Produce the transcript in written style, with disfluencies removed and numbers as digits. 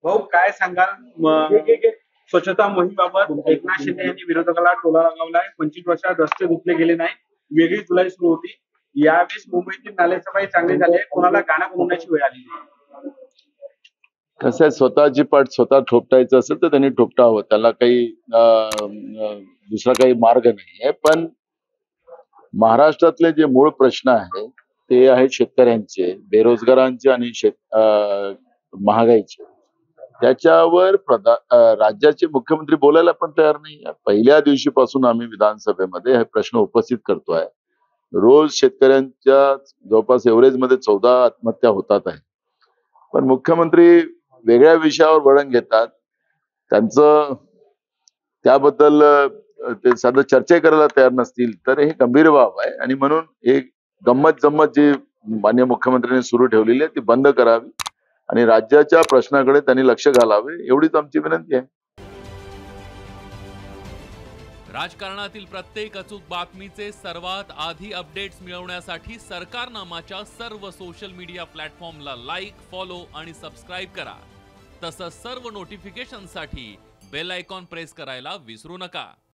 भाऊ काय सांगाल स्वच्छता मोहिमेबाबत एकनाथ शिंदे यांनी विरोधकाला टोला लगावलाय. 25 वर्षात रस्ते धुतले गेले नाही, वेगळी जुलाई सुरू होती. यावेळेस मुंबईतील नालेसफाई चांगली झाली आहे, कोणाला गाणं गुणगुणायची वेळ आली. कसं आहे, स्वतःची पाठ स्वतः ठोपटायचं असेल तर त्यांनी ठोपटावं, त्याला काही दुसरा काही मार्ग नाही आहे. पण महाराष्ट्रातले जे मूळ प्रश्न आहेत ते आहेत शेतकऱ्यांचे, बेरोजगारांचे आणि महागाईचे. त्याच्यावर राज्याचे मुख्यमंत्री बोलायला पण तयार नाही. पहिल्या दिवशीपासून आम्ही विधानसभेमध्ये हे प्रश्न उपस्थित करतोय. रोज शेतकऱ्यांच्या जवळपास एव्हरेजमध्ये 14 आत्महत्या होतात आहे. पण मुख्यमंत्री वेगळ्या विषयावर वळण घेतात. त्यांचं त्याबद्दल ते साधं चर्चा करायला तयार नसतील तर हे गंभीर बाब आहे. आणि म्हणून हे गंमत जम्मत जी माननीय मुख्यमंत्र्यांनी सुरू ठेवलेली आहे ती बंद करावी आणि राज्याच्या प्रश्नाकडे त्यांनी लक्ष घालावे, एवढीच आमची विनंती आहे. राजकारणातील प्रत्येक अचूक बातमीचे सर्वात आधी अपडेट्स मिळवण्यासाठी सरकारनामाच्या सर्व सोशल मीडिया प्लॅटफॉर्मला लाईक, फॉलो आणि सबस्क्राईब करा. तसंच सर्व नोटिफिकेशनसाठी बेल आयकॉन प्रेस करायला विसरू नका.